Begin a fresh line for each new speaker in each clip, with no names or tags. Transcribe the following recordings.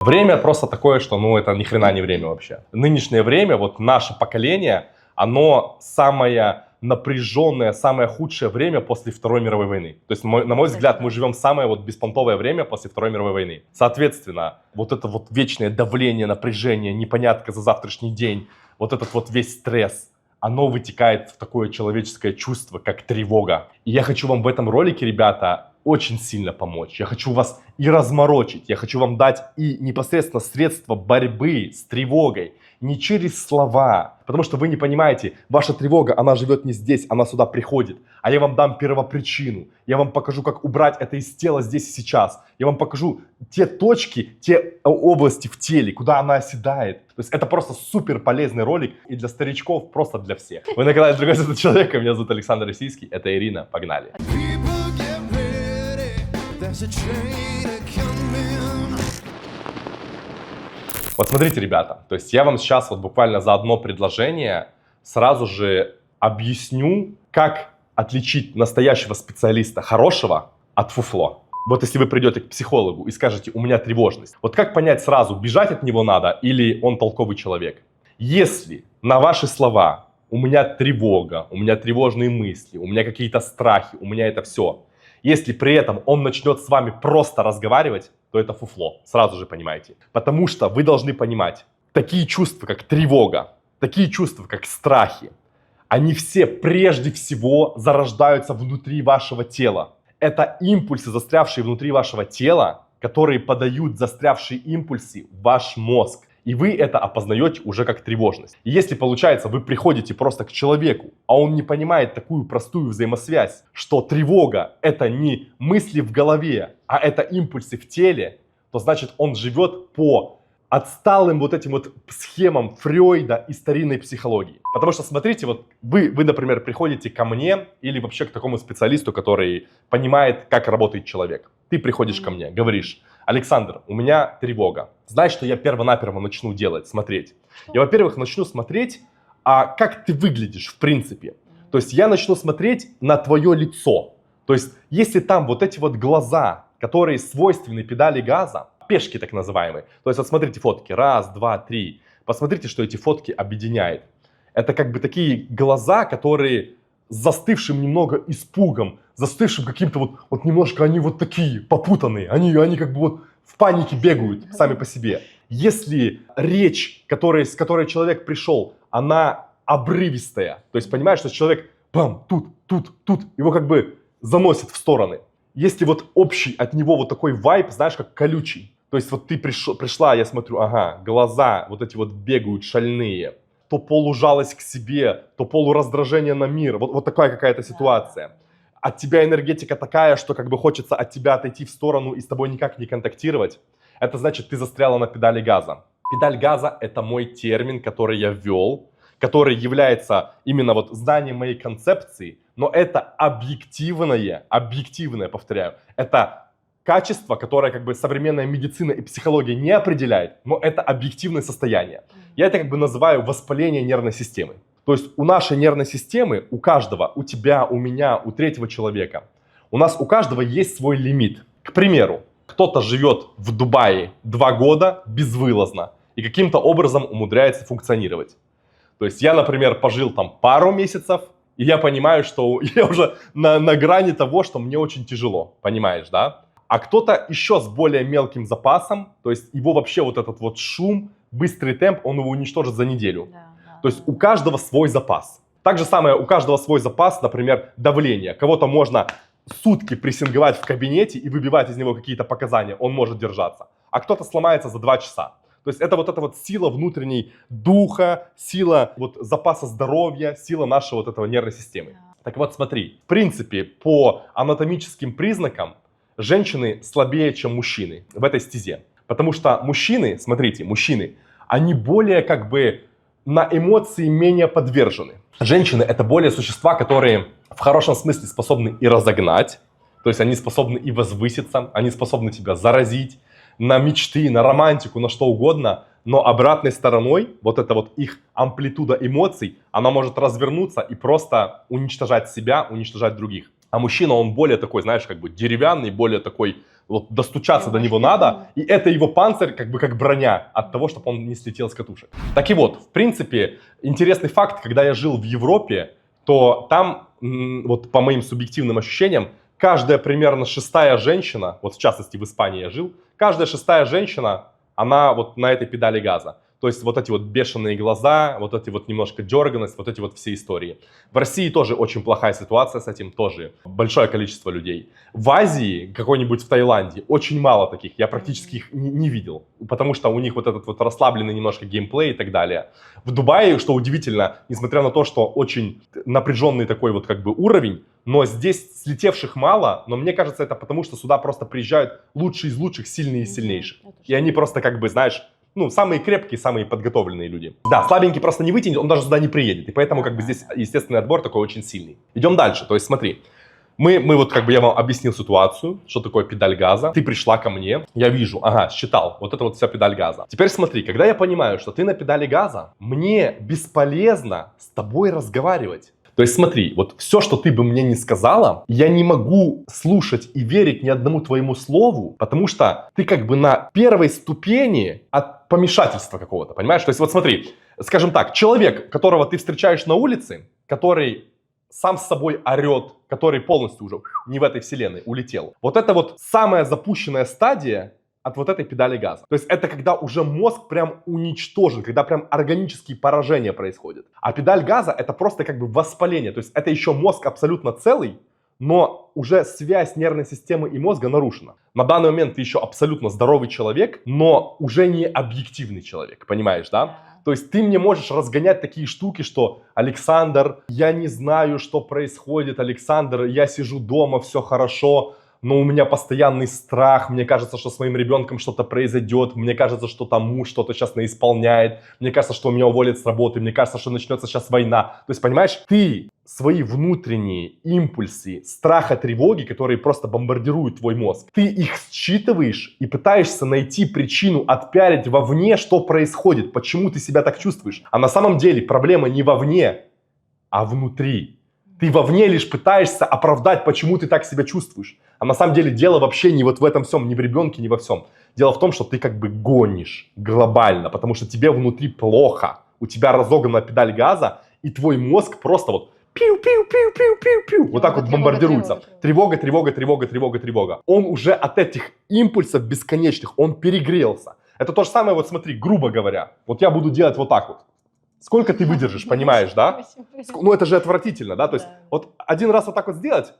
Время просто такое, что, ну, это ни хрена не время вообще. Нынешнее время, вот наше поколение, оно самое напряженное, самое худшее время после Второй мировой войны. То есть, на мой взгляд, мы живем самое вот беспонтовое время после Второй мировой войны. Соответственно, вот это вот вечное давление, напряжение, непонятка за завтрашний день, вот этот вот весь стресс, оно вытекает в такое человеческое чувство, как тревога. И я хочу вам в этом ролике, ребята, очень сильно помочь. Я хочу вас и разморочить, я хочу вам дать и непосредственно средства борьбы с тревогой, не через слова, потому что вы не понимаете, ваша тревога, она живет не здесь, она сюда приходит, а я вам дам первопричину, я вам покажу, как убрать это из тела здесь и сейчас, я вам покажу те точки, те области в теле, куда она оседает. То есть это просто супер полезный ролик и для старичков, просто для всех. Вы на канале «Другой свет человека», меня зовут Александр Российский, это Ирина, погнали. Вот смотрите, ребята, то есть я вам сейчас вот буквально за одно предложение сразу же объясню, как отличить настоящего специалиста хорошего от фуфло. Вот если вы придете к психологу и скажете, у меня тревожность, вот как понять сразу, бежать от него надо или он толковый человек? Если на ваши слова у меня тревога, у меня тревожные мысли, у меня какие-то страхи, у меня это все, если при этом он начнет с вами просто разговаривать, то это фуфло, сразу же понимаете. Потому что вы должны понимать, такие чувства, как тревога, такие чувства, как страхи, они все прежде всего зарождаются внутри вашего тела. Это импульсы, застрявшие внутри вашего тела, которые подают застрявшие импульсы в ваш мозг. И вы это опознаете уже как тревожность. И если получается, вы приходите просто к человеку, а он не понимает такую простую взаимосвязь, что тревога это не мысли в голове, а это импульсы в теле, то значит он живет по отсталым вот этим вот схемам Фрейда и старинной психологии. Потому что смотрите, вот вы, например, приходите ко мне или вообще к такому специалисту, который понимает, как работает человек. Ты приходишь ко мне, говоришь: Александр, у меня тревога. Знаешь, что я перво-наперво начну делать, смотреть? Я, во-первых, начну смотреть, как ты выглядишь в принципе. То есть я начну смотреть на твое лицо. То есть если там вот эти вот глаза, которые свойственны педали газа, пешки так называемые. То есть вот смотрите фотки, 1, 2, 3. Посмотрите, что эти фотки объединяет. Это как бы такие глаза, которые с застывшим немного испугом, застывшим каким-то вот немножко они вот такие попутанные. Они как бы вот в панике бегают сами по себе. Если речь, с которой человек пришел, она обрывистая, то есть понимаешь, что человек бам, тут, его как бы заносит в стороны. Если вот общий от него вот такой вайб, знаешь, как колючий. То есть вот ты пришла, я смотрю, ага, глаза вот эти вот бегают шальные. То полужалость к себе, то полураздражение на мир. Вот такая какая-то ситуация. От тебя энергетика такая, что как бы хочется от тебя отойти в сторону и с тобой никак не контактировать. Это значит, ты застряла на педали газа. Педаль газа – это мой термин, который я ввел, который является именно вот знанием моей концепции, но это объективное, повторяю, это качество, которое как бы современная медицина и психология не определяет, но это объективное состояние. Я это как бы называю воспаление нервной системы. То есть у нашей нервной системы, у каждого, у тебя, у меня, у третьего человека, у каждого есть свой лимит. К примеру, кто-то живет в Дубае 2 года безвылазно и каким-то образом умудряется функционировать. То есть я, например, пожил там пару месяцев, и я понимаю, что я уже на грани того, что мне очень тяжело, понимаешь, да? А кто-то еще с более мелким запасом, то есть его вообще вот этот вот шум, быстрый темп, он его уничтожит за неделю. То есть у каждого свой запас. Так же самое, у каждого свой запас, например, давление. Кого-то можно сутки прессинговать в кабинете и выбивать из него какие-то показания, он может держаться. А кто-то сломается за 2 часа. То есть это вот сила внутренней духа, сила вот запаса здоровья, сила нашей вот этого нервной системы. Так вот смотри, в принципе, по анатомическим признакам женщины слабее, чем мужчины в этой стезе. Потому что мужчины, смотрите, они более как бы на эмоции менее подвержены. Женщины это более существа, которые в хорошем смысле способны и разогнать, то есть они способны и возвыситься, они способны тебя заразить на мечты, на романтику, на что угодно, но обратной стороной вот эта вот их амплитуда эмоций, она может развернуться и просто уничтожать себя, уничтожать других. А мужчина, он более такой, знаешь, как бы деревянный, более такой Вот достучаться до него надо, и это его панцирь как бы как броня от того, чтобы он не слетел с катушек. Так и вот, в принципе, интересный факт, когда я жил в Европе, то там, вот по моим субъективным ощущениям, каждая примерно шестая женщина, вот в частности в Испании я жил, каждая шестая женщина, она вот на этой педали газа. То есть вот эти вот бешеные глаза, вот эти вот немножко дерганность, вот эти вот все истории. В России тоже очень плохая ситуация с этим, тоже большое количество людей. В Азии, какой-нибудь в Таиланде, очень мало таких, я практически их не видел, потому что у них вот этот вот расслабленный немножко геймплей и так далее. В Дубае, что удивительно, несмотря на то, что очень напряженный такой вот как бы уровень, но здесь слетевших мало, но мне кажется, это потому, что сюда просто приезжают лучшие из лучших, сильные из сильнейших. И они просто как бы, знаешь, ну, самые крепкие, самые подготовленные люди. Да, слабенький просто не вытянет, он даже сюда не приедет. И поэтому как бы здесь естественный отбор такой очень сильный. Идем дальше. То есть смотри, мы вот как бы я вам объяснил ситуацию, что такое педаль газа. Ты пришла ко мне, я вижу, ага, считал, вот это вот вся педаль газа. Теперь смотри, когда я понимаю, что ты на педали газа, мне бесполезно с тобой разговаривать. То есть смотри, вот все, что ты бы мне не сказала, я не могу слушать и верить ни одному твоему слову, потому что ты как бы на первой ступени от помешательства какого-то, понимаешь? То есть вот смотри, скажем так, человек, которого ты встречаешь на улице, который сам с собой орет, который полностью уже не в этой вселенной улетел. Вот это вот самая запущенная стадия от вот этой педали газа. То есть это когда уже мозг прям уничтожен, когда прям органические поражения происходят. А педаль газа это просто как бы воспаление. То есть это еще мозг абсолютно целый, но уже связь нервной системы и мозга нарушена. На данный момент ты еще абсолютно здоровый человек, но уже не объективный человек, понимаешь, да? То есть ты мне можешь разгонять такие штуки, что Александр, я не знаю, что происходит, Александр, я сижу дома, все хорошо, но у меня постоянный страх, мне кажется, что с моим ребенком что-то произойдет, мне кажется, что там муж что-то сейчас наисполняет, мне кажется, что меня уволят с работы, мне кажется, что начнется сейчас война. То есть, понимаешь, ты свои внутренние импульсы страха, тревоги, которые просто бомбардируют твой мозг, ты их считываешь и пытаешься найти причину, отпиарить вовне, что происходит, почему ты себя так чувствуешь. А на самом деле проблема не вовне, а внутри. Ты вовне лишь пытаешься оправдать, почему ты так себя чувствуешь. А на самом деле дело вообще не вот в этом всем, не в ребенке, не во всем. Дело в том, что ты как бы гонишь глобально, потому что тебе внутри плохо. У тебя разогнана педаль газа, и твой мозг просто вот пиу-пиу-пиу-пиу-пиу-пиу. Вот так вот бомбардируется. Тревога, тревога, тревога, тревога, тревога. Он уже от этих импульсов бесконечных, он перегрелся. Это то же самое, вот смотри, грубо говоря. Вот я буду делать вот так вот. Сколько ты выдержишь, понимаешь, да? Ну, это же отвратительно, да? То есть, вот один раз вот так вот сделать,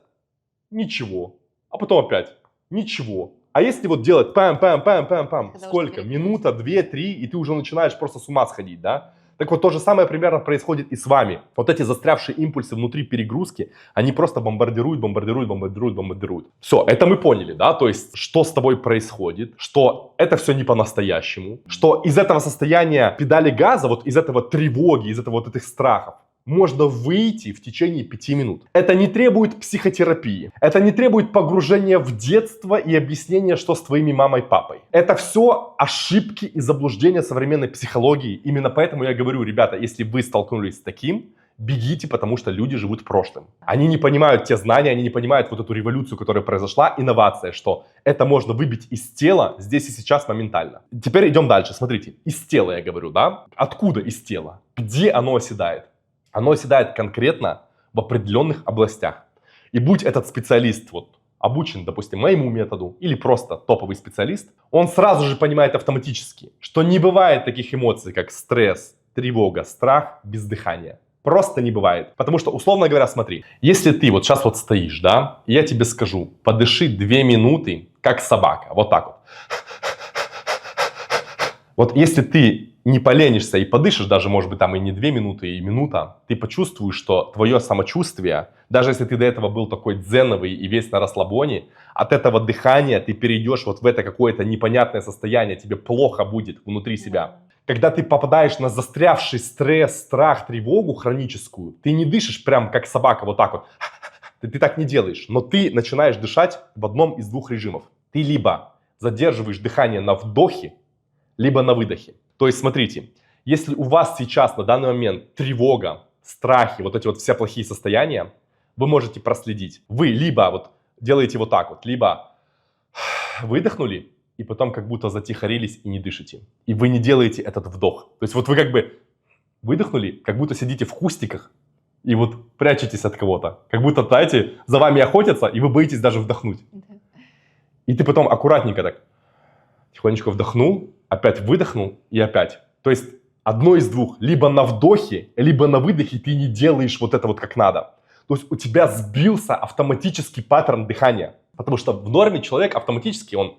ничего. А потом опять, ничего. А если вот делать пам-пам-пам-пам-пам, сколько? Минута, 2, 3, и ты уже начинаешь просто с ума сходить, да? Так вот, то же самое примерно происходит и с вами. Вот эти застрявшие импульсы внутри перегрузки, они просто бомбардируют, бомбардируют, бомбардируют, бомбардируют. Все, это мы поняли, да? То есть, что с тобой происходит, что это все не по-настоящему, что из этого состояния педали газа, вот из этого тревоги, из этого вот этих страхов, можно выйти в течение 5 минут. Это не требует психотерапии. Это не требует погружения в детство и объяснения, что с твоими мамой и папой. Это все ошибки и заблуждения современной психологии. Именно поэтому я говорю, ребята, если вы столкнулись с таким, бегите, потому что люди живут прошлым. Они не понимают те знания, они не понимают вот эту революцию, которая произошла, инновация, что это можно выбить из тела здесь и сейчас моментально. Теперь идем дальше. Смотрите, из тела я говорю, да? Откуда из тела? Где оно оседает? Оно оседает конкретно в определенных областях. И будь этот специалист вот обучен, допустим, моему методу, или просто топовый специалист, он сразу же понимает автоматически, что не бывает таких эмоций, как стресс, тревога, страх без дыхания. Просто не бывает. Потому что, условно говоря, смотри, если ты вот сейчас вот стоишь, да, и я тебе скажу, подыши 2 минуты, как собака, вот так вот. Вот если ты не поленишься и подышишь, даже, может быть, там и не 2 минуты, и минута, ты почувствуешь, что твое самочувствие, даже если ты до этого был такой дзеновый и весь на расслабоне, от этого дыхания ты перейдешь вот в это какое-то непонятное состояние, тебе плохо будет внутри себя. Когда ты попадаешь на застрявший стресс, страх, тревогу хроническую, ты не дышишь прям как собака, вот так вот. Ты так не делаешь, но ты начинаешь дышать в одном из 2 режимов. Ты либо задерживаешь дыхание на вдохе, либо на выдохе. То есть, смотрите, если у вас сейчас на данный момент тревога, страхи, вот эти вот все плохие состояния, вы можете проследить. Вы либо вот делаете вот так вот, либо выдохнули, и потом как будто затихарились и не дышите. И вы не делаете этот вдох. То есть вот вы как бы выдохнули, как будто сидите в кустиках, и вот прячетесь от кого-то. Как будто, знаете, за вами охотятся, и вы боитесь даже вдохнуть. И ты потом аккуратненько так тихонечко вдохнул, опять выдохнул и опять. То есть одно из двух. Либо на вдохе, либо на выдохе ты не делаешь вот это вот как надо. То есть у тебя сбился автоматический паттерн дыхания. Потому что в норме человек автоматически, он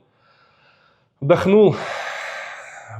вдохнул,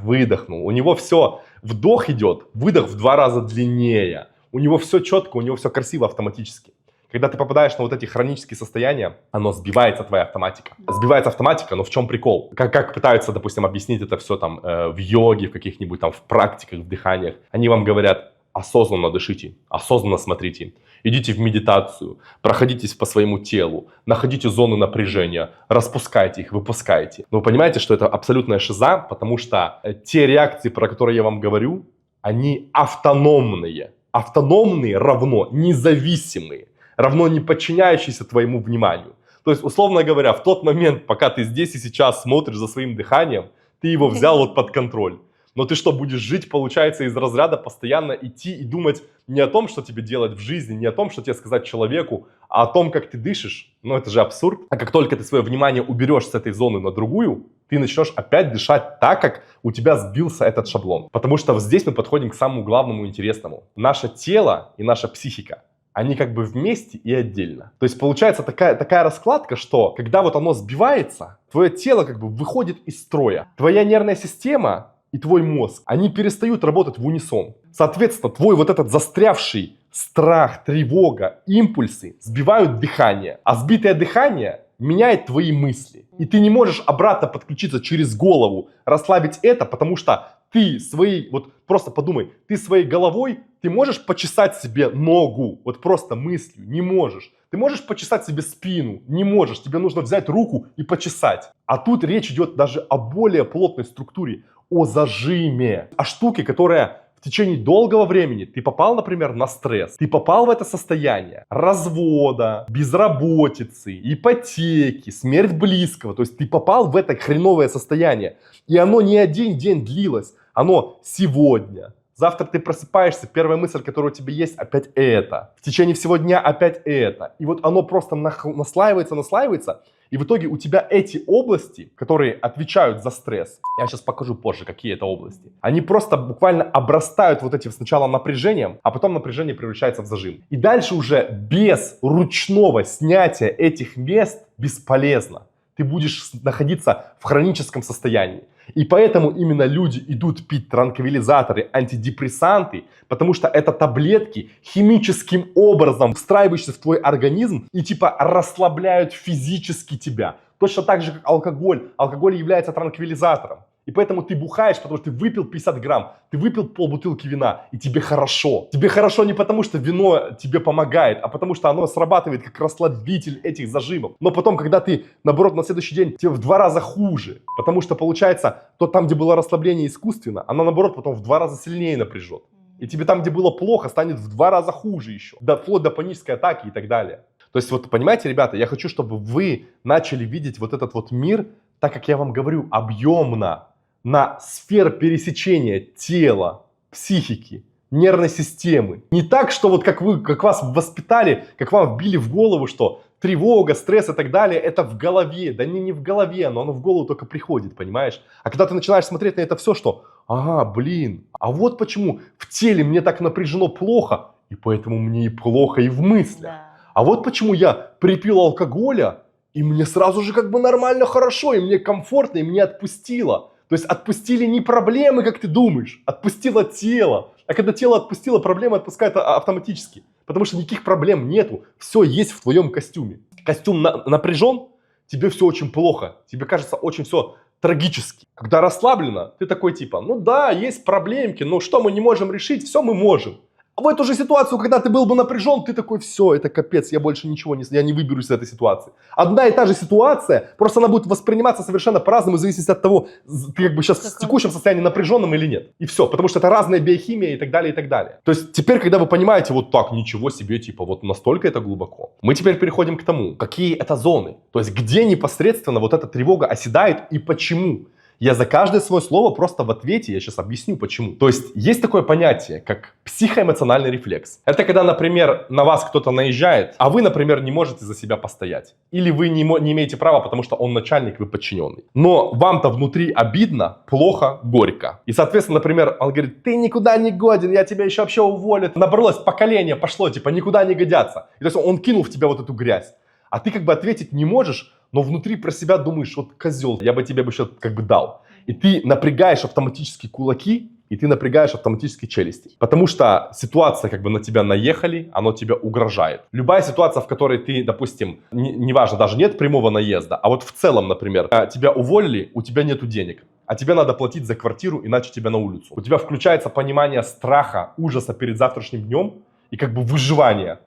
выдохнул. У него все, вдох идет, выдох в 2 раза длиннее. У него все четко, у него все красиво автоматически. Когда ты попадаешь на вот эти хронические состояния, оно сбивается, твоя автоматика. Сбивается автоматика, но в чем прикол? Как пытаются, допустим, объяснить это все там в йоге, в каких-нибудь там в практиках, в дыханиях. Они вам говорят, осознанно дышите, осознанно смотрите. Идите в медитацию, проходитесь по своему телу, находите зоны напряжения, распускайте их, выпускайте. Но вы понимаете, что это абсолютная шиза, потому что те реакции, про которые я вам говорю, они автономные. Автономные равно независимые, равно не подчиняющиеся твоему вниманию. То есть, условно говоря, в тот момент, пока ты здесь и сейчас смотришь за своим дыханием, ты его взял вот под контроль. Но ты что, будешь жить, получается, из разряда постоянно идти и думать не о том, что тебе делать в жизни, не о том, что тебе сказать человеку, а о том, как ты дышишь? Ну, это же абсурд. А как только ты свое внимание уберешь с этой зоны на другую, ты начнешь опять дышать так, как у тебя сбился этот шаблон. Потому что здесь мы подходим к самому главному интересному. Наше тело и наша психика, они как бы вместе и отдельно. То есть получается такая раскладка, что когда вот оно сбивается, твое тело как бы выходит из строя. Твоя нервная система и твой мозг, они перестают работать в унисон. Соответственно, твой вот этот застрявший страх, тревога, импульсы сбивают дыхание. А сбитое дыхание меняет твои мысли. И ты не можешь обратно подключиться через голову, расслабить это, потому что ты своей, вот просто подумай, ты своей головой, ты можешь почесать себе ногу, вот просто мыслью, не можешь. Ты можешь почесать себе спину, не можешь, тебе нужно взять руку и почесать. А тут речь идет даже о более плотной структуре, о зажиме, о штуке, которая в течение долгого времени ты попал, например, на стресс, ты попал в это состояние развода, безработицы, ипотеки, смерть близкого, то есть ты попал в это хреновое состояние, и оно не один день длилось, оно сегодня. Завтра ты просыпаешься, первая мысль, которая у тебя есть, опять это. В течение всего дня опять это. И вот оно просто наслаивается, и в итоге у тебя эти области, которые отвечают за стресс, я сейчас покажу позже, какие это области, они просто буквально обрастают вот этим сначала напряжением, а потом напряжение превращается в зажим. И дальше уже без ручного снятия этих мест бесполезно. Ты будешь находиться в хроническом состоянии. И поэтому именно люди идут пить транквилизаторы, антидепрессанты, потому что это таблетки химическим образом встраивающиеся в твой организм и типа расслабляют физически тебя. Точно так же, как алкоголь. Алкоголь является транквилизатором. И поэтому ты бухаешь, потому что ты выпил 50 грамм, ты выпил полбутылки вина, и тебе хорошо. Тебе хорошо не потому, что вино тебе помогает, а потому что оно срабатывает как расслабитель этих зажимов. Но потом, когда ты, наоборот, на следующий день, тебе в 2 раза хуже. Потому что, получается, то там, где было расслабление искусственно, оно, наоборот, потом в 2 раза сильнее напряжет. И тебе там, где было плохо, станет в 2 раза хуже еще. Вплоть до панической атаки и так далее. То есть, вот, понимаете, ребята, я хочу, чтобы вы начали видеть вот этот вот мир, так как я вам говорю, объемно. На сфер пересечения тела, психики, нервной системы. Не так, что вот как вас воспитали, как вам вбили в голову, что тревога, стресс и так далее, это в голове. Да не в голове, но оно в голову только приходит, понимаешь? А когда ты начинаешь смотреть на это все, что, ага, блин, а вот почему в теле мне так напряжено плохо, и поэтому мне и плохо и в мыслях. Да. А вот почему я припил алкоголя, и мне сразу же как бы нормально, хорошо, и мне комфортно, и мне отпустило. То есть отпустили не проблемы, как ты думаешь, отпустило тело. А когда тело отпустило, проблемы отпускают автоматически. Потому что никаких проблем нету. Все есть в твоем костюме. Костюм напряжен, тебе все очень плохо. Тебе кажется очень все трагически. Когда расслаблено, ты такой типа, ну да, есть проблемки, но что мы не можем решить, все мы можем. В эту же ситуацию, когда ты был бы напряжен, ты такой, все, это капец, я больше ничего я не выберусь из этой ситуации. Одна и та же ситуация, просто она будет восприниматься совершенно по-разному, в зависимости от того, ты как бы сейчас в текущем состоянии напряженном или нет. И все, потому что это разная биохимия и так далее, и так далее. То есть теперь, когда вы понимаете, вот так, ничего себе, типа вот настолько это глубоко, мы теперь переходим к тому, какие это зоны. То есть где непосредственно вот эта тревога оседает и почему. Я за каждое свое слово просто в ответе, я сейчас объясню почему. То есть такое понятие, как психоэмоциональный рефлекс. Это когда, например, на вас кто-то наезжает, а вы, например, не можете за себя постоять. Или вы не имеете права, потому что он начальник, вы подчиненный. Но вам-то внутри обидно, плохо, горько. И, соответственно, например, он говорит, ты никуда не годен, я тебя еще вообще уволю. Набралось поколение, пошло, типа, никуда не годятся. И то есть он кинул в тебя вот эту грязь. А ты как бы ответить не можешь, но внутри про себя думаешь, вот козел, я бы тебе еще как бы дал. И ты напрягаешь автоматически кулаки, и ты напрягаешь автоматически челюсти. Потому что ситуация, как бы на тебя наехали, она тебе угрожает. Любая ситуация, в которой ты, допустим, неважно, даже нет прямого наезда, а вот в целом, например, тебя уволили, у тебя нету денег, а тебе надо платить за квартиру, иначе тебя на улицу. У тебя включается понимание страха, ужаса перед завтрашним днем и как бы выживания.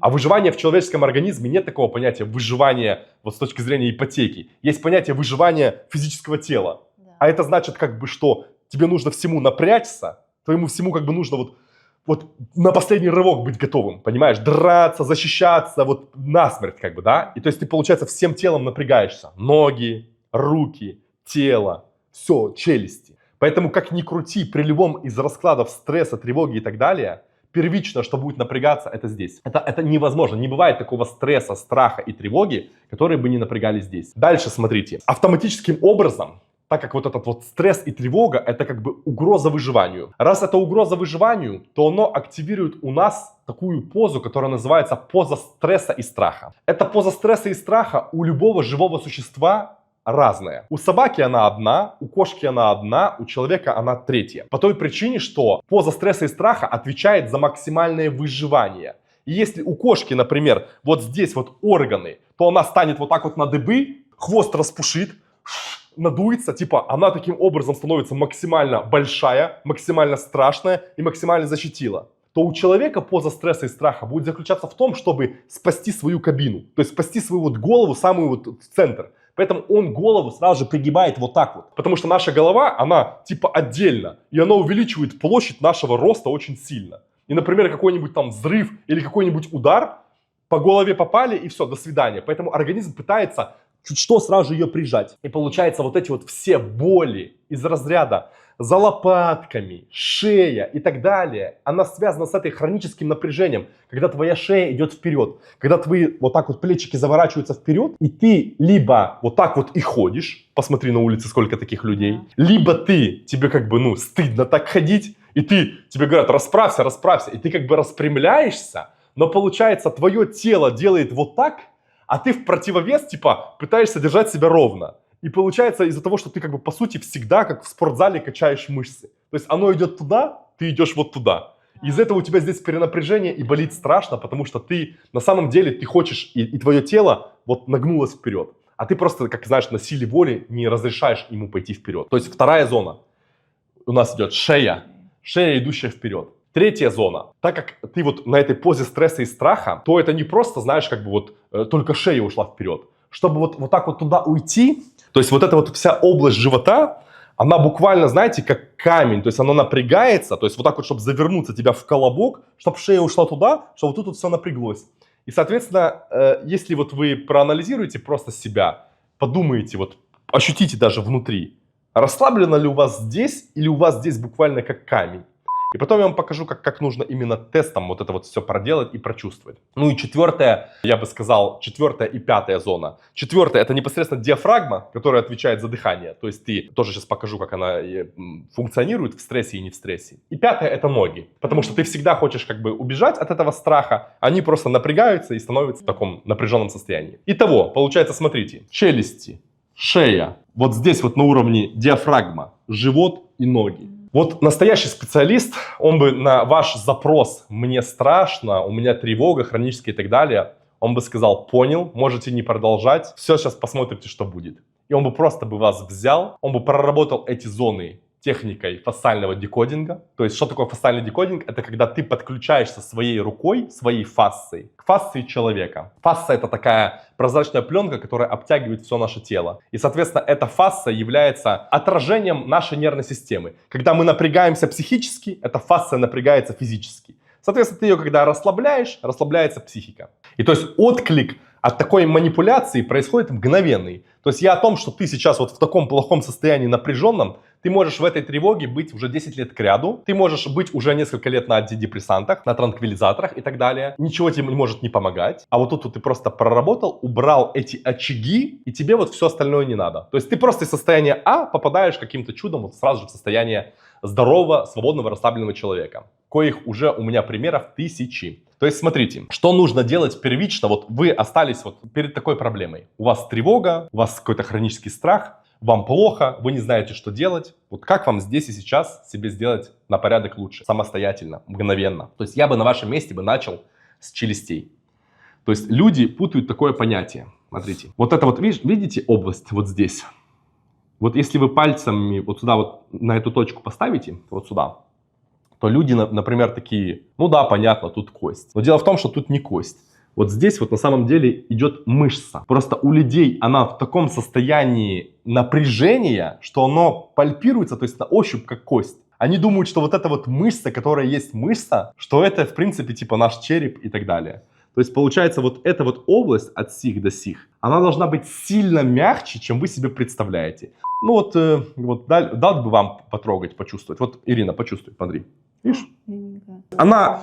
А выживание в человеческом организме нет такого понятия выживания вот с точки зрения ипотеки. Есть понятие выживания физического тела. Да. А это значит как бы, что тебе нужно всему напрячься, твоему всему как бы нужно вот на последний рывок быть готовым, понимаешь? Драться, защищаться, вот насмерть как бы, да? И то есть ты, получается, всем телом напрягаешься. Ноги, руки, тело, все, челюсти. Поэтому как ни крути, при любом из раскладов стресса, тревоги и так далее, первично, что будет напрягаться, это здесь. Это невозможно. Не бывает такого стресса, страха и тревоги, которые бы не напрягали здесь. Дальше смотрите. Автоматическим образом, так как вот этот вот стресс и тревога, это как бы угроза выживанию. Раз это угроза выживанию, то оно активирует у нас такую позу, которая называется поза стресса и страха. Эта поза стресса и страха у любого живого существа разная. У собаки она одна, у кошки она одна, у человека она третья. По той причине, что поза стресса и страха отвечает за максимальное выживание. И если у кошки, например, вот здесь вот органы, то она станет вот так вот на дыбы, хвост распушит, надуется, типа она таким образом становится максимально большая, максимально страшная и максимально защитила. То у человека поза стресса и страха будет заключаться в том, чтобы спасти свою кабину, то есть спасти свою вот голову, самую вот в центр. Поэтому он голову сразу же пригибает вот так вот. Потому что наша голова, она типа отдельно. И она увеличивает площадь нашего роста очень сильно. И, например, какой-нибудь там взрыв или какой-нибудь удар, по голове попали и все, до свидания. Поэтому организм пытается чуть что сразу же ее прижать. И получается вот эти вот все боли из разряда за лопатками, шея и так далее, она связана с этой хроническим напряжением, когда твоя шея идет вперед, когда твои вот так вот плечики заворачиваются вперед, и ты либо вот так вот и ходишь, посмотри на улице, сколько таких людей, либо тебе как бы, стыдно так ходить, и тебе говорят, расправься, и ты как бы распрямляешься, но получается, твое тело делает вот так, а ты в противовес, типа, пытаешься держать себя ровно. И получается из-за того, что ты как бы по сути всегда как в спортзале качаешь мышцы. То есть оно идет туда, ты идешь вот туда. Из-за этого у тебя здесь перенапряжение и болит страшно, потому что ты на самом деле ты хочешь, и твое тело вот нагнулось вперед. А ты просто, как знаешь, на силе воли не разрешаешь ему пойти вперед. То есть вторая зона у нас идет шея, идущая вперед. Третья зона. Так как ты вот на этой позе стресса и страха, то это не просто, знаешь, как бы вот только шея ушла вперед. Чтобы вот так вот туда уйти, то есть вот эта вот вся область живота, она буквально, знаете, как камень, то есть она напрягается, то есть вот так вот, чтобы завернуться тебя в колобок, чтобы шея ушла туда, чтобы вот тут все напряглось. И, соответственно, если вот вы проанализируете просто себя, подумаете, вот ощутите даже внутри, расслаблено ли у вас здесь или у вас здесь буквально как камень. И потом я вам покажу, как нужно именно тестом вот это вот все проделать и прочувствовать. Ну и четвертая, я бы сказал, четвертая и пятая зона. Четвертая — это непосредственно диафрагма, которая отвечает за дыхание. То есть ты тоже сейчас покажу, как она функционирует в стрессе и не в стрессе. И пятая — это ноги. Потому что ты всегда хочешь как бы убежать от этого страха. Они просто напрягаются и становятся в таком напряженном состоянии. Итого, получается, смотрите, челюсти, шея, вот здесь вот на уровне диафрагма, живот и ноги. Вот настоящий специалист, он бы на ваш запрос «мне страшно», «у меня тревога хроническая» и так далее, он бы сказал: понял, можете не продолжать, все, сейчас посмотрите, что будет. И он бы просто вас взял, он бы проработал эти зоны техникой фасциального декодинга. То есть, что такое фасциальный декодинг? Это когда ты подключаешься своей рукой, своей фасцией к фасции человека. Фасция — это такая прозрачная пленка, которая обтягивает все наше тело. И, соответственно, эта фасция является отражением нашей нервной системы. Когда мы напрягаемся психически, эта фасция напрягается физически. Соответственно, ты ее когда расслабляешь, расслабляется психика. И то есть отклик от такой манипуляции происходит мгновенный. То есть я о том, что ты сейчас вот в таком плохом состоянии напряженном, ты можешь в этой тревоге быть уже 10 лет кряду, ты можешь быть уже несколько лет на антидепрессантах, на транквилизаторах и так далее. Ничего тебе может не помогать. А вот тут вот ты просто проработал, убрал эти очаги, и тебе вот все остальное не надо. То есть ты просто из состояния А попадаешь каким-то чудом вот сразу же в состояние здорового, свободного, расслабленного человека. Коих уже у меня примеров тысячи. То есть смотрите, что нужно делать первично. Вот вы остались вот перед такой проблемой. У вас тревога, у вас какой-то хронический страх, вам плохо, вы не знаете, что делать. Вот как вам здесь и сейчас себе сделать на порядок лучше, самостоятельно, мгновенно. То есть я бы на вашем месте бы начал с челюстей. То есть люди путают такое понятие. Смотрите, вот это вот, видите область вот здесь? Вот если вы пальцами вот сюда вот на эту точку поставите, вот сюда, то люди, например, такие, ну да, понятно, тут кость. Но дело в том, что тут не кость. Вот здесь вот на самом деле идет мышца. Просто у людей она в таком состоянии напряжения, что оно пальпируется, то есть на ощупь как кость. Они думают, что вот эта вот мышца, которая есть мышца, что это в принципе типа наш череп и так далее. То есть получается вот эта вот область от сих до сих, она должна быть сильно мягче, чем вы себе представляете. Ну вот дал бы вам потрогать, почувствовать. Вот Ирина, почувствуй, смотри. Видишь? Она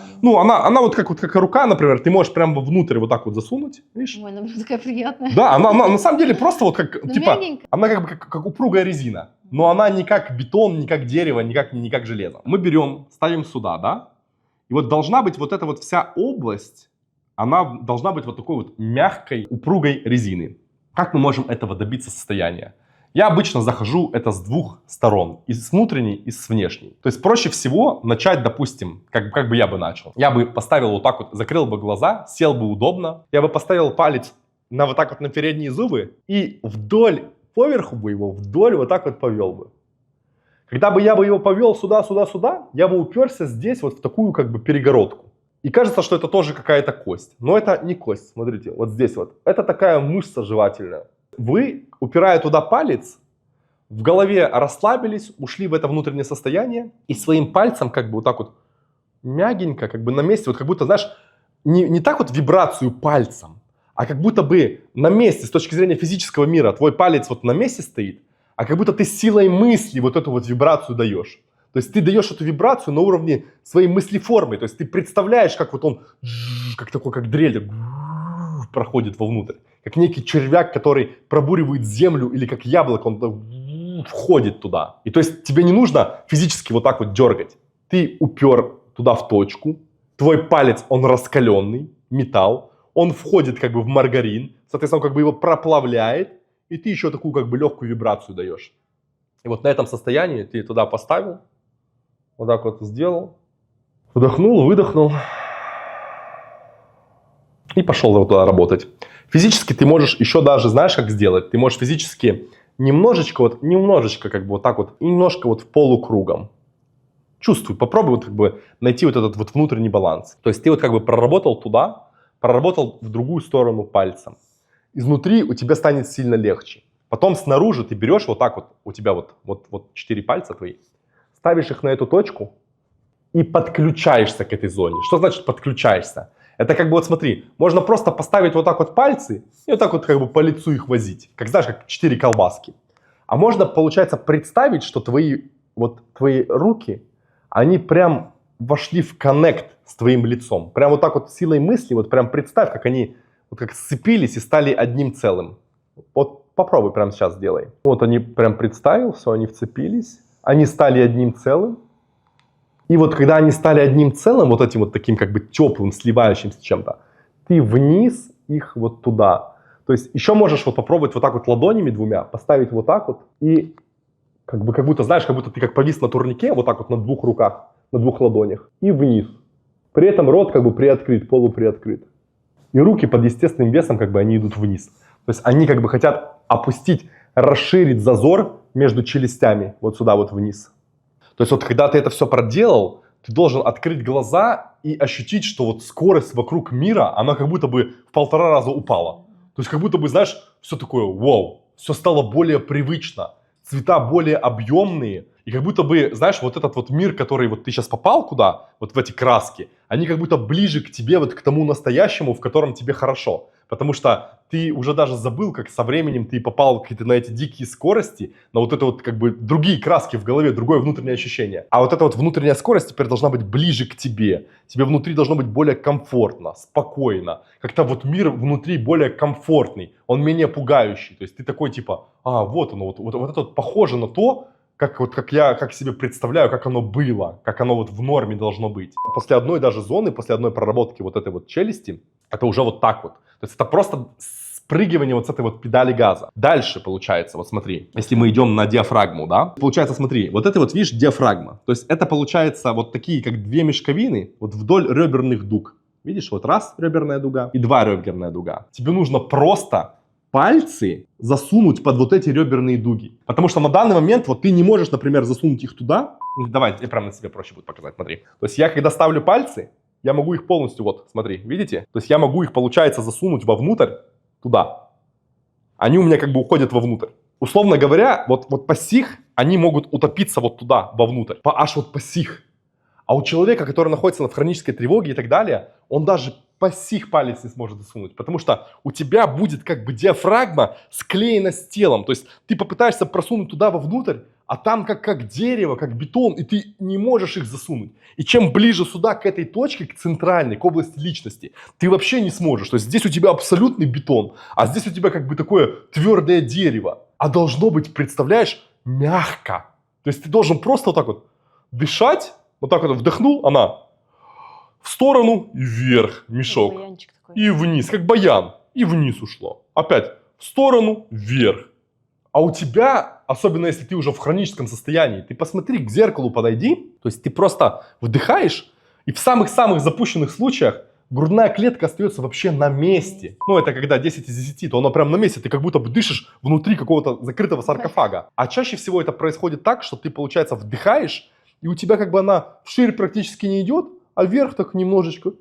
вот как рука, например, ты можешь прямо внутрь вот так вот засунуть, видишь?
Ой, она такая приятная.
Да, она на самом деле просто вот как,
Ну,
типа,
мягенькая.
она как упругая резина. Но она не как бетон, не как дерево, не как железо. Мы берем, ставим сюда, да? И вот должна быть вот эта вот вся область, она должна быть вот такой вот мягкой, упругой резины. Как мы можем этого добиться состояния? Я обычно захожу это с двух сторон, и с внутренней, и с внешней. То есть проще всего начать, допустим, как бы я бы начал. Я бы поставил вот так вот, закрыл бы глаза, сел бы удобно. Я бы поставил палец вот так вот на передние зубы и вдоль, поверху бы его, вдоль вот так вот повел бы. Когда бы я его повел сюда, я бы уперся здесь вот в такую как бы перегородку. И кажется, что это тоже какая-то кость. Но это не кость, смотрите, вот здесь вот. Это такая мышца жевательная. Вы, упирая туда палец, в голове расслабились, ушли в это внутреннее состояние и своим пальцем как бы вот так вот мягенько, как бы на месте, вот как будто, знаешь, не так вот вибрацию пальцем, а как будто бы на месте, с точки зрения физического мира, твой палец вот на месте стоит, а как будто ты силой мысли вот эту вот вибрацию даешь. То есть ты даешь эту вибрацию на уровне своей мыслеформы, то есть ты представляешь, как вот он, как такой, как дрель, проходит вовнутрь. Как некий червяк, который пробуривает землю, или как яблоко, он входит туда. И то есть тебе не нужно физически вот так вот дергать. Ты упер туда в точку, твой палец, он раскаленный, металл, он входит как бы в маргарин, соответственно, он как бы его проплавляет, и ты еще такую как бы легкую вибрацию даешь. И вот на этом состоянии ты туда поставил, вот так вот сделал, вдохнул, выдохнул. И пошел туда работать. Физически ты можешь еще даже, знаешь, как сделать? Ты можешь физически немножечко как бы вот так вот, немножко вот в полукругом. Чувствуй, попробуй вот как бы найти вот этот вот внутренний баланс. То есть ты вот как бы проработал туда, проработал в другую сторону пальцем. Изнутри у тебя станет сильно легче. Потом снаружи ты берешь вот так вот, у тебя вот 4 пальца твои, ставишь их на эту точку и подключаешься к этой зоне. Что значит подключаешься? Это как бы вот смотри, можно просто поставить вот так вот пальцы и вот так вот как бы по лицу их возить. Как знаешь, как 4 колбаски. А можно, получается, представить, что твои руки, они прям вошли в коннект с твоим лицом. Прям вот так вот силой мысли, вот прям представь, как они вот как сцепились и стали одним целым. Вот попробуй прямо сейчас сделай. Вот они прям представил, все, они вцепились, они стали одним целым. И вот когда они стали одним целым, вот этим вот таким как бы теплым, сливающимся с чем-то, ты вниз их вот туда. То есть еще можешь вот попробовать вот так вот ладонями двумя, поставить вот так вот и как будто, знаешь, как будто ты как повис на турнике, вот так вот на двух руках, на двух ладонях и вниз. При этом рот как бы приоткрыт, полуприоткрыт. И руки под естественным весом как бы они идут вниз. То есть они как бы хотят опустить, расширить зазор между челюстями вот сюда вот вниз. То есть вот когда ты это все проделал, ты должен открыть глаза и ощутить, что вот скорость вокруг мира, она как будто бы в 1,5 раза упала. То есть как будто бы, знаешь, все такое, вау, все стало более привычно, цвета более объемные. И как будто бы, знаешь, вот этот вот мир, который вот ты сейчас попал куда, вот в эти краски, они как будто ближе к тебе, вот к тому настоящему, в котором тебе хорошо. Потому что ты уже даже забыл, как со временем ты попал на эти дикие скорости, на вот это вот как бы другие краски в голове, другое внутреннее ощущение. А вот эта вот внутренняя скорость теперь должна быть ближе к тебе. Тебе внутри должно быть более комфортно, спокойно. Как-то вот мир внутри более комфортный, он менее пугающий. То есть ты такой типа, вот оно, вот это вот похоже на то, как себе представляю, как оно было, как оно вот в норме должно быть. После одной даже зоны, после одной проработки вот этой вот челюсти, это уже вот так вот. То есть это просто спрыгивание вот с этой вот педали газа. Дальше получается, вот смотри, если мы идем на диафрагму, да, получается, смотри, вот это вот, видишь, диафрагма. То есть это получается вот такие, как две мешковины, вот вдоль реберных дуг. Видишь, вот раз реберная дуга и два реберная дуга. Тебе нужно просто пальцы засунуть под вот эти реберные дуги. Потому что на данный момент вот ты не можешь, например, засунуть их туда. Давай, я прямо на себе проще будет показать, смотри. То есть я когда ставлю пальцы, я могу их полностью, вот, смотри, видите? То есть я могу их, получается, засунуть вовнутрь, туда. Они у меня как бы уходят вовнутрь. Условно говоря, вот по сих они могут утопиться вот туда, вовнутрь. Аж вот по сих. А у человека, который находится в хронической тревоге и так далее, он даже по сих палец не сможет засунуть. Потому что у тебя будет как бы диафрагма склеена с телом. То есть ты попытаешься просунуть туда вовнутрь, а там как дерево, как бетон, и ты не можешь их засунуть. И чем ближе сюда, к этой точке, к центральной, к области личности, ты вообще не сможешь. То есть здесь у тебя абсолютный бетон, а здесь у тебя как бы такое твердое дерево. А должно быть, представляешь, мягко. То есть ты должен просто вот так вот дышать, вот так вот вдохнул, она в сторону и вверх, мешок, и вниз, как баян, и вниз ушло. Опять в сторону, вверх. А у тебя, особенно если ты уже в хроническом состоянии, ты посмотри, к зеркалу подойди, то есть ты просто вдыхаешь, и в самых-самых запущенных случаях грудная клетка остается вообще на месте. Ну, это когда 10 из 10, то она прям на месте, ты как будто бы дышишь внутри какого-то закрытого саркофага. А чаще всего это происходит так, что ты, получается, вдыхаешь, и у тебя как бы она вширь практически не идет, а вверх так немножечко,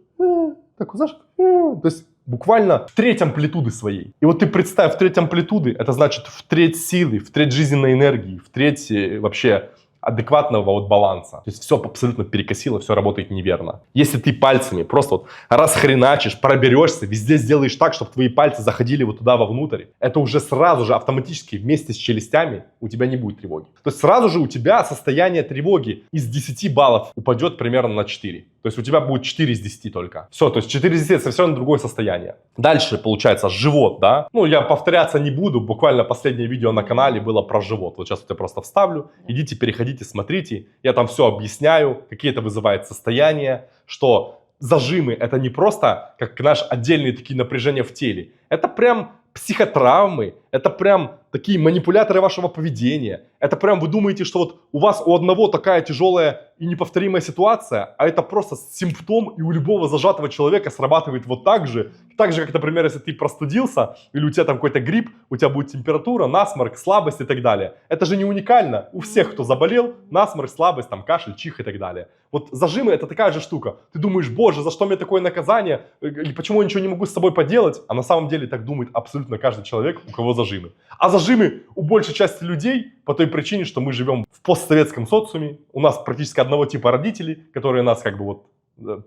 так, знаешь, то есть буквально в треть амплитуды своей. И вот ты представь, в треть амплитуды, это значит в треть силы, в треть жизненной энергии, в треть вообще адекватного вот баланса. То есть все абсолютно перекосило, все работает неверно. Если ты пальцами просто вот расхреначишь, проберешься, везде сделаешь так, чтобы твои пальцы заходили вот туда вовнутрь, это уже сразу же автоматически вместе с челюстями у тебя не будет тревоги. То есть сразу же у тебя состояние тревоги из 10 баллов упадет примерно на 4. То есть у тебя будет 4 из 10 только. Все, то есть 4 из 10 это совершенно другое состояние. Дальше получается живот, да. Ну, я повторяться не буду, буквально последнее видео на канале было про живот. Вот сейчас я просто вставлю, идите, переходите, смотрите. Я там все объясняю, какие это вызывает состояния, что зажимы это не просто как наш отдельные такие напряжения в теле. Это прям психотравмы, это прям такие манипуляторы вашего поведения. Это прям вы думаете, что вот у вас у одного такая тяжелая и неповторимая ситуация, а это просто симптом, и у любого зажатого человека срабатывает вот так же. Так же, как, например, если ты простудился, или у тебя там какой-то грипп, у тебя будет температура, насморк, слабость и так далее. Это же не уникально. У всех, кто заболел, насморк, слабость, там, кашель, чих и так далее. Вот зажимы это такая же штука. Ты думаешь, боже, за что мне такое наказание? И почему я ничего не могу с собой поделать? А на самом деле так думает абсолютно каждый человек, у кого зажимы. А зажимы у большей части людей по той причине, что мы живем в постсоветском социуме. У нас практически одного типа родители, которые нас как бы вот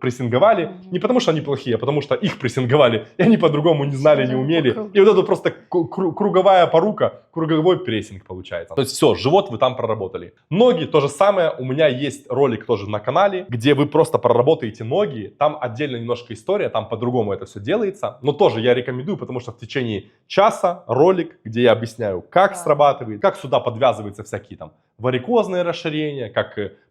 прессинговали. Не потому что они плохие, а потому что их прессинговали. И они по-другому не знали, не умели. И вот это просто круговая порука, круговой прессинг получается. То есть все, живот вы там проработали. Ноги то же самое. У меня есть ролик тоже на канале, где вы просто проработаете ноги. Там отдельно немножко история, там по-другому это все делается. Но тоже я рекомендую, потому что в течение часа ролик, где я объясняю, как срабатывает, как сюда подвязываются всякие там варикозные расширения,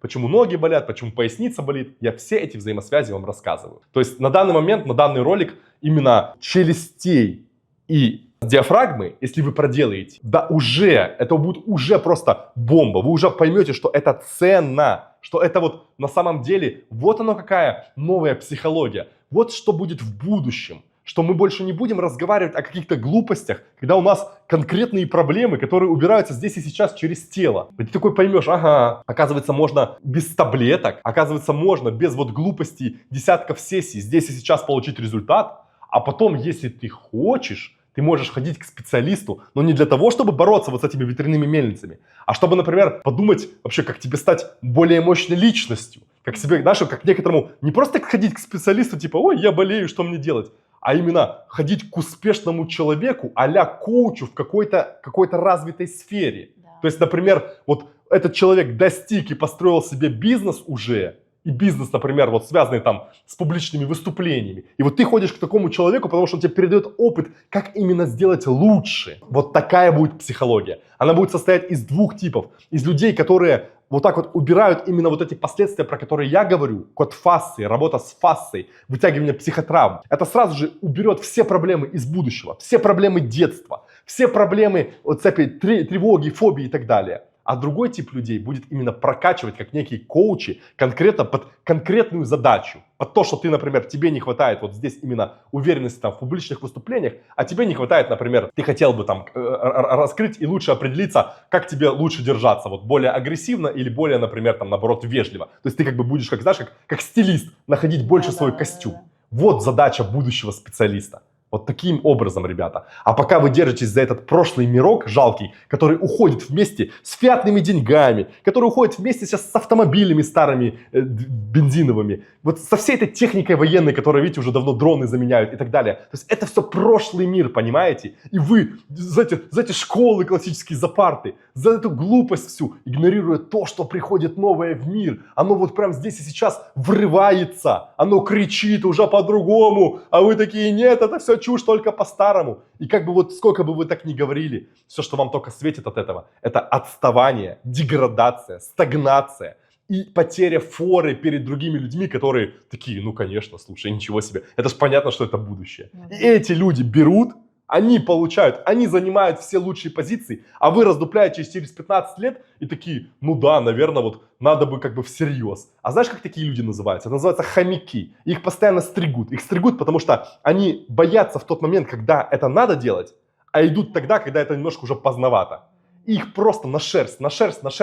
почему ноги болят, почему поясница болит. Я все эти взаимосвязи вам рассказываю. То есть на данный момент, на данный ролик именно челюстей и диафрагмы, если вы проделаете, да уже, это будет уже просто бомба. Вы уже поймете, что это ценно, что это вот на самом деле, вот оно какая новая психология. Вот что будет в будущем. что мы больше не будем разговаривать о каких-то глупостях, когда у нас конкретные проблемы, которые убираются здесь и сейчас через тело. И ты такой поймешь, ага, оказывается, можно без таблеток, оказывается, можно без вот глупостей десятков сессий здесь и сейчас получить результат, а потом, если ты хочешь, ты можешь ходить к специалисту, но не для того, чтобы бороться вот с этими ветряными мельницами, а чтобы, например, подумать вообще, как тебе стать более мощной личностью, как себе, знаешь, как некоторому не просто ходить к специалисту, типа, ой, я болею, что мне делать, а именно ходить к успешному человеку, а-ля коучу в какой-то развитой сфере.
Да.
То есть, например, вот этот человек достиг и построил себе бизнес уже, и бизнес, например, вот связанный там с публичными выступлениями. И вот ты ходишь к такому человеку, потому что он тебе передает опыт, как именно сделать лучше. Вот такая будет психология. Она будет состоять из двух типов. Из людей, которые вот так вот убирают именно вот эти последствия, про которые я говорю. Код фасции, работа с фасцией, вытягивание психотравм. Это сразу же уберет все проблемы из будущего, все проблемы детства, все проблемы вот цепи тревоги, фобии и так далее. А другой тип людей будет именно прокачивать как некие коучи конкретно под конкретную задачу. Под то, что ты, например, тебе не хватает вот здесь именно уверенности там в публичных выступлениях, а тебе не хватает, например, ты хотел бы там раскрыть и лучше определиться, как тебе лучше держаться, вот более агрессивно или более, например, там наоборот вежливо. То есть ты как бы будешь, как знаешь, как стилист, находить больше свой костюм. Вот задача будущего специалиста. Вот таким образом, ребята. А пока вы держитесь за этот прошлый мирок жалкий, который уходит вместе с фиатными деньгами, который уходит вместе сейчас с автомобилями старыми бензиновыми, вот со всей этой техникой военной, которая, видите, уже давно дроны заменяют и так далее. То есть это все прошлый мир, понимаете? И вы за эти школы классические, за парты, за эту глупость всю, игнорируя то, что приходит новое в мир, оно вот прямо здесь и сейчас врывается, оно кричит уже по-другому, а вы такие, нет, это все чушь, только по-старому. И как бы вот сколько бы вы так ни говорили, все, что вам только светит от этого, это отставание, деградация, стагнация и потеря форы перед другими людьми, которые такие, ну конечно, слушай, ничего себе, это ж понятно, что это будущее. И эти люди берут, они получают, они занимают все лучшие позиции, а вы раздупляетесь через 15 лет и такие, ну да, наверное, вот надо бы как бы всерьез. А знаешь, как такие люди называются? Это называется хомяки. Их постоянно стригут. Их стригут, потому что они боятся в тот момент, когда это надо делать, а идут тогда, когда это немножко уже поздновато. Их просто на шерсть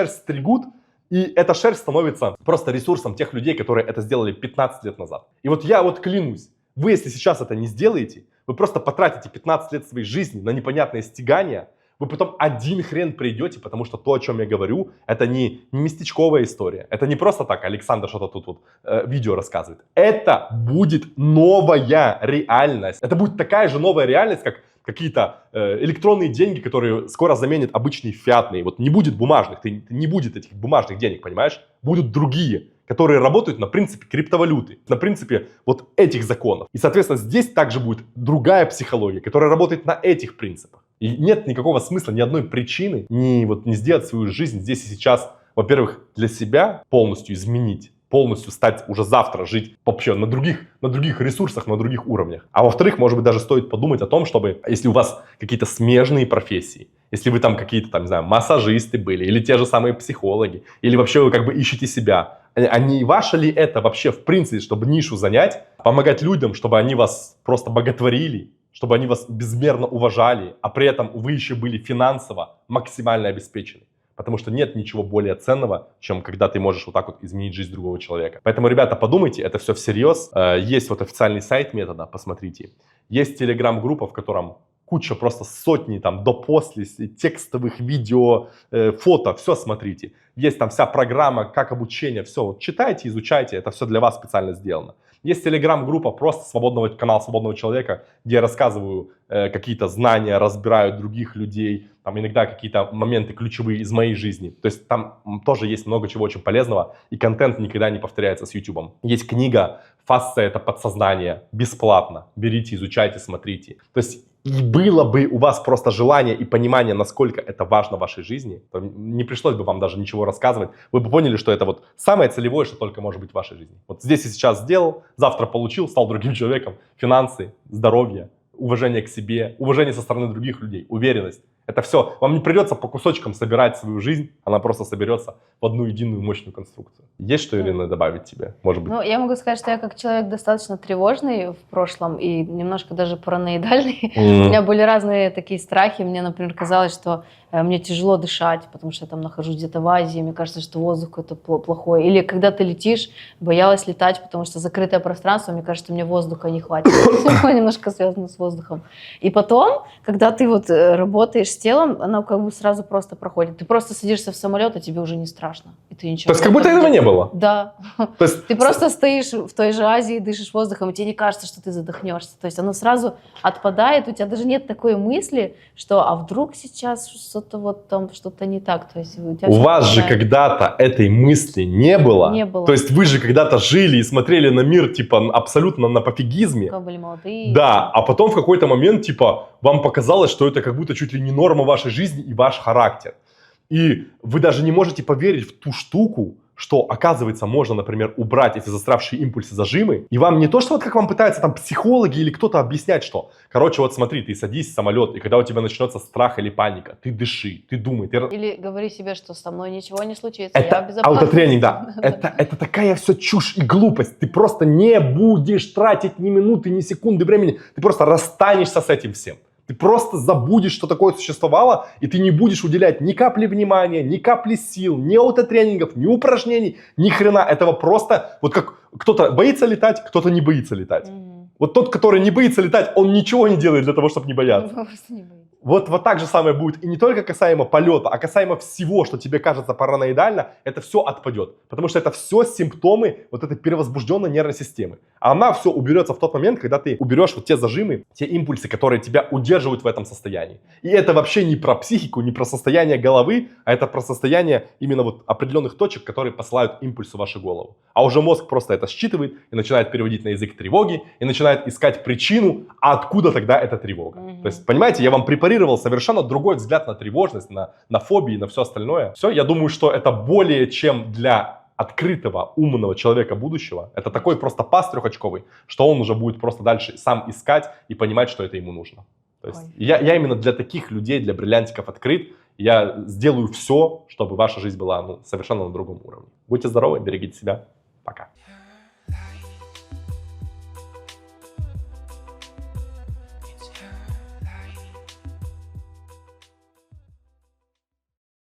стригут, и эта шерсть становится просто ресурсом тех людей, которые это сделали 15 лет назад. И вот я вот клянусь, вы если сейчас это не сделаете, вы просто потратите 15 лет своей жизни на непонятные стягания, вы потом один хрен придете, потому что то, о чем я говорю, это не местечковая история. Это не просто так Александр что-то тут вот видео рассказывает. Это будет новая реальность. Это будет такая же новая реальность, как какие-то электронные деньги, которые скоро заменят обычные фиатные. Вот не будет бумажных, не будет этих бумажных денег, понимаешь? Будут другие, которые работают на принципе криптовалюты, на принципе вот этих законов. И, соответственно, здесь также будет другая психология, которая работает на этих принципах. И нет никакого смысла, ни одной причины не сделать свою жизнь здесь и сейчас, во-первых, для себя полностью изменить, полностью стать уже завтра жить вообще на других ресурсах, на других уровнях. А во-вторых, может быть, даже стоит подумать о том, чтобы, если у вас какие-то смежные профессии, если вы там какие-то, там, не знаю, массажисты были, или те же самые психологи, или вообще вы как бы ищете себя, а не ваше ли это вообще в принципе, чтобы нишу занять, помогать людям, чтобы они вас просто боготворили, чтобы они вас безмерно уважали, а при этом вы еще были финансово максимально обеспечены. Потому что нет ничего более ценного, чем когда ты можешь вот так вот изменить жизнь другого человека. Поэтому, ребята, подумайте, это все всерьез. Есть вот официальный сайт метода, посмотрите. Есть телеграм-группа, в котором куча, просто сотни там до-после текстовых видео, фото, все смотрите. Есть там вся программа, как обучение, все. Вот читайте, изучайте, это все для вас специально сделано. Есть телеграм-группа, просто канал свободного человека, где я рассказываю какие-то знания, разбираю других людей, там иногда какие-то моменты ключевые из моей жизни. То есть там тоже есть много чего очень полезного, и контент никогда не повторяется с YouTube. Есть книга «Фасция – это подсознание», бесплатно. Берите, изучайте, смотрите. То есть и было бы у вас просто желание и понимание, насколько это важно в вашей жизни, то не пришлось бы вам даже ничего рассказывать. Вы бы поняли, что это вот самое целевое, что только может быть в вашей жизни. Вот здесь и сейчас сделал, завтра получил, стал другим человеком. Финансы, здоровье, уважение к себе, уважение со стороны других людей, уверенность. Это все. Вам не придется по кусочкам собирать свою жизнь, она просто соберется в одну единую мощную конструкцию. Есть что, Ирина, добавить тебе? Может быть?
Ну, я могу сказать, что я как человек достаточно тревожный в прошлом и немножко даже параноидальный. У меня были разные такие страхи. Мне, например, казалось, что мне тяжело дышать, потому что я там нахожусь где-то в Азии, мне кажется, что воздух какой-то плохой. Или когда ты летишь, боялась летать, потому что закрытое пространство, мне кажется, мне воздуха не хватит. Все немножко связано с воздухом. И потом, когда ты вот работаешь с телом, оно как бы сразу просто проходит. Ты просто садишься в самолет, а тебе уже не страшно. И ты ничего.
То есть как будто этого не было?
Да.
То есть...
Ты просто стоишь в той же Азии, дышишь воздухом, и тебе не кажется, что ты задохнешься. То есть оно сразу отпадает, у тебя даже нет такой мысли, что а вдруг сейчас что-то вот там, что-то не так. То есть у
вас же когда-то этой мысли не было.
Не было.
То есть вы же когда-то жили и смотрели на мир типа абсолютно на пофигизме.
Когда были молодые.
Да, а потом в какой-то момент типа вам показалось, что это как будто чуть ли не норма вашей жизни и ваш характер. И вы даже не можете поверить в ту штуку, что, оказывается, можно, например, убрать эти застрявшие импульсы, зажимы, и вам не то, что вот как вам пытаются там психологи или кто-то объяснять, что, короче, вот смотри, ты садись в самолет, и когда у тебя начнется страх или паника, ты дыши, ты думай.
Или говори себе, что со мной ничего не случится,
это
я в безопасности.
аутотренинг, да. Это такая все чушь и глупость. Ты просто не будешь тратить ни минуты, ни секунды времени, ты просто расстанешься с этим всем. Ты просто забудешь, что такое существовало, и ты не будешь уделять ни капли внимания, ни капли сил, ни аутотренингов, ни упражнений, ни хрена. Этого просто, вот как кто-то боится летать, кто-то не боится летать. Вот тот, который не боится летать, он ничего не делает для того, чтобы не бояться.
Просто не боится.
Вот так же самое будет и не только касаемо полета, а касаемо всего, что тебе кажется параноидально, это все отпадет. Потому что это все симптомы вот этой перевозбужденной нервной системы. А она все уберется в тот момент, когда ты уберешь вот те зажимы, те импульсы, которые тебя удерживают в этом состоянии. И это вообще не про психику, не про состояние головы, а это про состояние именно вот определенных точек, которые посылают импульсы в вашу голову. А уже мозг просто это считывает и начинает переводить на язык тревоги, и начинает искать причину, а откуда тогда эта тревога. То есть, понимаете, я вам препарировал совершенно другой взгляд на тревожность, на фобии, на все остальное. Все, я думаю, что это более чем для открытого, умного человека будущего. Это такой просто пас трехочковый, что он уже будет просто дальше сам искать и понимать, что это ему нужно. То есть я именно для таких людей, для бриллиантиков открыт. Я сделаю все, чтобы ваша жизнь была совершенно на другом уровне. Будьте здоровы, берегите себя.